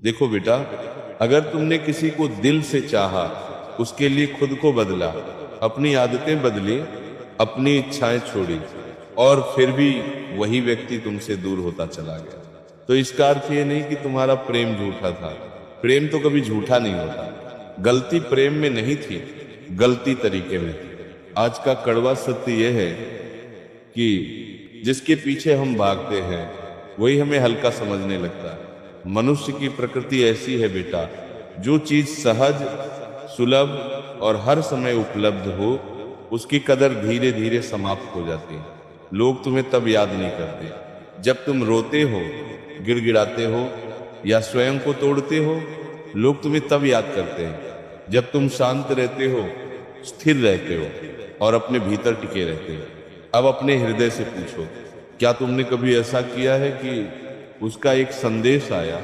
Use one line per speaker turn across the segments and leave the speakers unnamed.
देखो बेटा, अगर तुमने किसी को दिल से चाहा, उसके लिए खुद को बदला, अपनी आदतें बदली, अपनी इच्छाएं छोड़ी, और फिर भी वही व्यक्ति तुमसे दूर होता चला गया, तो इसका अर्थ ये नहीं कि तुम्हारा प्रेम झूठा था। प्रेम तो कभी झूठा नहीं होता। गलती प्रेम में नहीं थी, गलती तरीके में थी। आज का कड़वा सत्य यह है कि जिसके पीछे हम भागते हैं वही हमें हल्का समझने लगता है। मनुष्य की प्रकृति ऐसी है बेटा, जो चीज सहज, सुलभ और हर समय उपलब्ध हो, उसकी कदर धीरे धीरे समाप्त हो जाती है। लोग तुम्हें तब याद नहीं करते जब तुम रोते हो, गिड़गिड़ाते हो या स्वयं को तोड़ते हो। लोग तुम्हें तब याद करते हैं जब तुम शांत रहते हो, स्थिर रहते हो और अपने भीतर टिके रहते हो। अब अपने हृदय से पूछो, क्या तुमने कभी ऐसा किया है कि उसका एक संदेश आया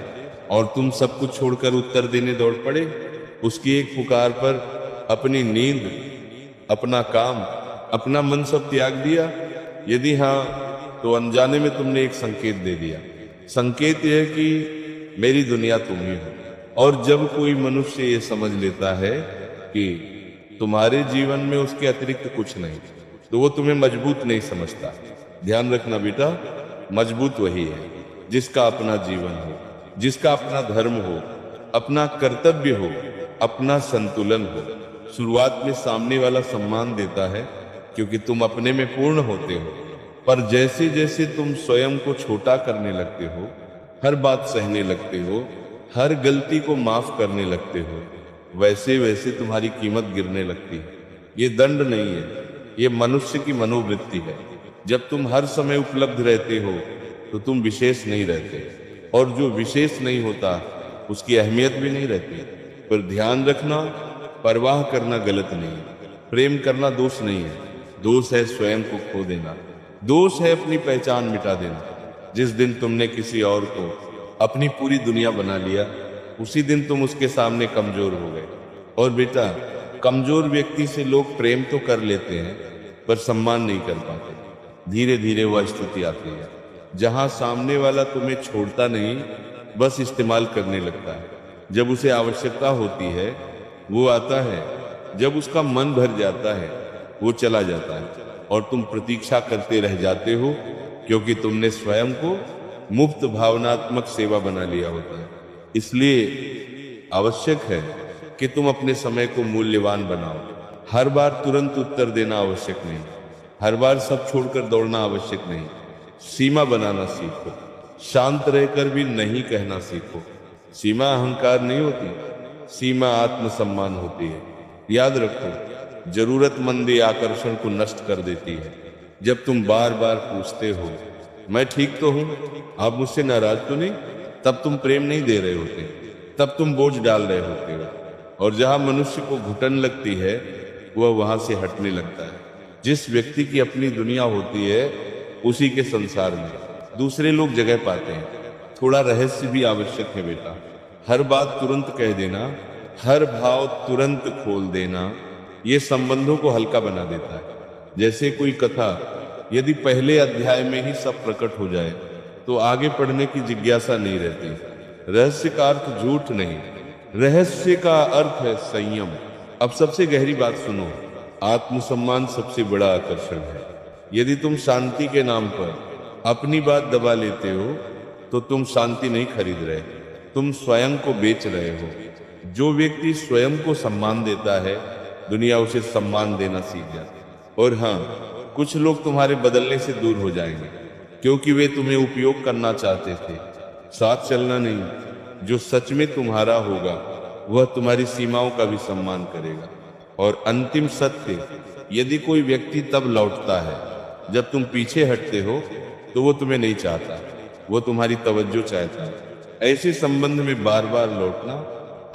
और तुम सब कुछ छोड़कर उत्तर देने दौड़ पड़े? उसकी एक पुकार पर अपनी नींद, अपना काम, अपना मन सब त्याग दिया? यदि हाँ, तो अनजाने में तुमने एक संकेत दे दिया। संकेत यह कि मेरी दुनिया तुम ही हो। और जब कोई मनुष्य ये समझ लेता है कि तुम्हारे जीवन में उसके अतिरिक्त कुछ नहीं, तो वो तुम्हें मजबूत नहीं समझता। ध्यान रखना बेटा, मजबूत वही है जिसका अपना जीवन हो, जिसका अपना धर्म हो, अपना कर्तव्य हो, अपना संतुलन हो। शुरुआत में सामने वाला सम्मान देता है क्योंकि तुम अपने में पूर्ण होते हो, पर जैसे जैसे तुम स्वयं को छोटा करने लगते हो, हर बात सहने लगते हो, हर गलती को माफ करने लगते हो, वैसे वैसे तुम्हारी कीमत गिरने लगती है। ये दंड नहीं है, ये मनुष्य की मनोवृत्ति है। जब तुम हर समय उपलब्ध रहते हो तो तुम विशेष नहीं रहते, और जो विशेष नहीं होता उसकी अहमियत भी नहीं रहती। पर ध्यान रखना, परवाह करना गलत नहीं है। प्रेम करना दोष नहीं है, दोष है स्वयं को खो देना, दोष है अपनी पहचान मिटा देना। जिस दिन तुमने किसी और को अपनी पूरी दुनिया बना लिया, उसी दिन तुम उसके सामने कमजोर हो गए। और बेटा, कमजोर व्यक्ति से लोग प्रेम तो कर लेते हैं पर सम्मान नहीं कर पाते। धीरे धीरे वह स्थिति आती है जहां सामने वाला तुम्हें छोड़ता नहीं, बस इस्तेमाल करने लगता है। जब उसे आवश्यकता होती है वो आता है, जब उसका मन भर जाता है वो चला जाता है, और तुम प्रतीक्षा करते रह जाते हो क्योंकि तुमने स्वयं को मुफ्त भावनात्मक सेवा बना लिया होता है। इसलिए आवश्यक है कि तुम अपने समय को मूल्यवान बनाओ। हर बार तुरंत उत्तर देना आवश्यक नहीं, हर बार सब छोड़कर दौड़ना आवश्यक नहीं। सीमा बनाना सीखो, शांत रहकर भी नहीं कहना सीखो। सीमा अहंकार नहीं होती, सीमा आत्मसम्मान होती है। याद रखो, जरूरतमंदी आकर्षण को नष्ट कर देती है। जब तुम बार बार पूछते हो, मैं ठीक तो हूं, आप मुझसे नाराज तो नहीं, तब तुम प्रेम नहीं दे रहे होते, तब तुम बोझ डाल रहे होते हो। और जहां मनुष्य को घुटन लगती है वह वहां से हटने लगता है। जिस व्यक्ति की अपनी दुनिया होती है, उसी के संसार में दूसरे लोग जगह पाते हैं। थोड़ा रहस्य भी आवश्यक है बेटा। हर बात तुरंत कह देना, हर भाव तुरंत खोल देना, ये संबंधों को हल्का बना देता है। जैसे कोई कथा यदि पहले अध्याय में ही सब प्रकट हो जाए तो आगे पढ़ने की जिज्ञासा नहीं रहती। रहस्य का अर्थ झूठ नहीं, रहस्य का अर्थ है संयम। अब सबसे गहरी बात सुनो, आत्मसम्मान सबसे बड़ा आकर्षण है। यदि तुम शांति के नाम पर अपनी बात दबा लेते हो तो तुम शांति नहीं खरीद रहे, तुम स्वयं को बेच रहे हो। जो व्यक्ति स्वयं को सम्मान देता है, दुनिया उसे सम्मान देना सीख जाती है। और हाँ, कुछ लोग तुम्हारे बदलने से दूर हो जाएंगे क्योंकि वे तुम्हें उपयोग करना चाहते थे, साथ चलना नहीं। जो सच में तुम्हारा होगा वह तुम्हारी सीमाओं का भी सम्मान करेगा। और अंतिम सत्य, यदि कोई व्यक्ति तब लौटता है जब तुम पीछे हटते हो तो वो तुम्हें नहीं चाहता, वो तुम्हारी तवज्जो चाहता है। ऐसे संबंध में बार बार लौटना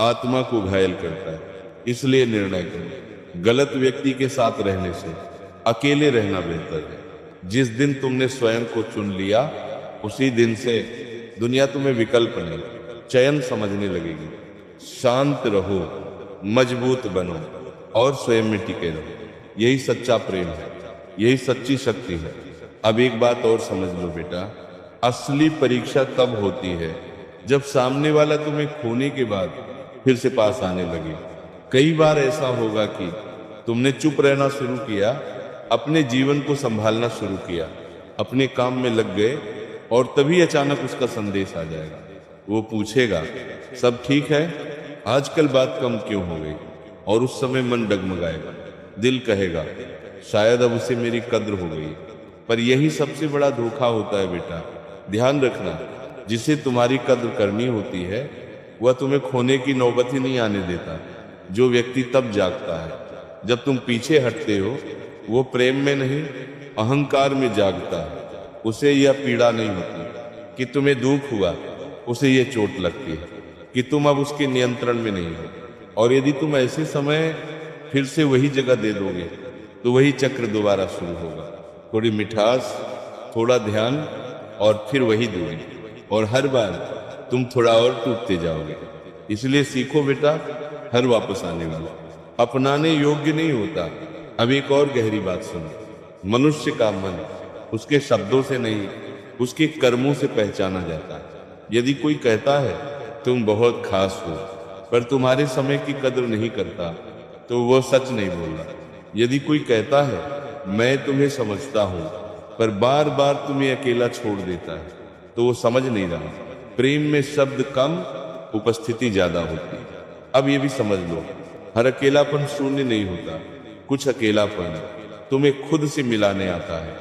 आत्मा को घायल करता है। इसलिए निर्णय करो, गलत व्यक्ति के साथ रहने से अकेले रहना बेहतर है। जिस दिन तुमने स्वयं को चुन लिया, उसी दिन से दुनिया तुम्हें विकल्प नहीं, चयन समझने लगेगी। शांत रहो, मजबूत बनो और स्वयं में टिके रहो। यही सच्चा प्रेम है, यही सच्ची शक्ति है। अब एक बात और समझ लो बेटा, असली परीक्षा तब होती है जब सामने वाला तुम्हें खोने के बाद फिर से पास आने लगे। कई बार ऐसा होगा कि तुमने चुप रहना शुरू किया, अपने जीवन को संभालना शुरू किया, अपने काम में लग गए, और तभी अचानक उसका संदेश आ जाएगा। वो पूछेगा, सब ठीक है, आजकल बात कम क्यों हो गई? और उस समय मन डगमगाएगा, दिल कहेगा शायद अब उसे मेरी कद्र हो गई। पर यही सबसे बड़ा धोखा होता है बेटा। ध्यान रखना, जिसे तुम्हारी कद्र करनी होती है वह तुम्हें खोने की नौबत ही नहीं आने देता। जो व्यक्ति तब जागता है जब तुम पीछे हटते हो, वो प्रेम में नहीं अहंकार में जागता है। उसे यह पीड़ा नहीं होती कि तुम्हें दुख हुआ, उसे यह चोट लगती है कि तुम अब उसके नियंत्रण में नहीं हो। और यदि तुम ऐसे समय फिर से वही जगह दे दोगे तो वही चक्र दोबारा शुरू होगा। थोड़ी मिठास, थोड़ा ध्यान, और फिर वही दूरी, और हर बार तुम थोड़ा और टूटते जाओगे। इसलिए सीखो बेटा, हर वापस आने वाला अपनाने योग्य नहीं होता। अब एक और गहरी बात सुनो, मनुष्य का मन उसके शब्दों से नहीं, उसके कर्मों से पहचाना जाता है। यदि कोई कहता है तुम बहुत खास हो पर तुम्हारे समय की कद्र नहीं करता, तो वह सच नहीं बोल रहा। यदि कोई कहता है मैं तुम्हें समझता हूं पर बार बार तुम्हें अकेला छोड़ देता है, तो वो समझ नहीं रहा। प्रेम में शब्द कम, उपस्थिति ज्यादा होती है। अब ये भी समझ लो, हर अकेलापन शून्य नहीं होता। कुछ अकेलापन तुम्हें खुद से मिलाने आता है।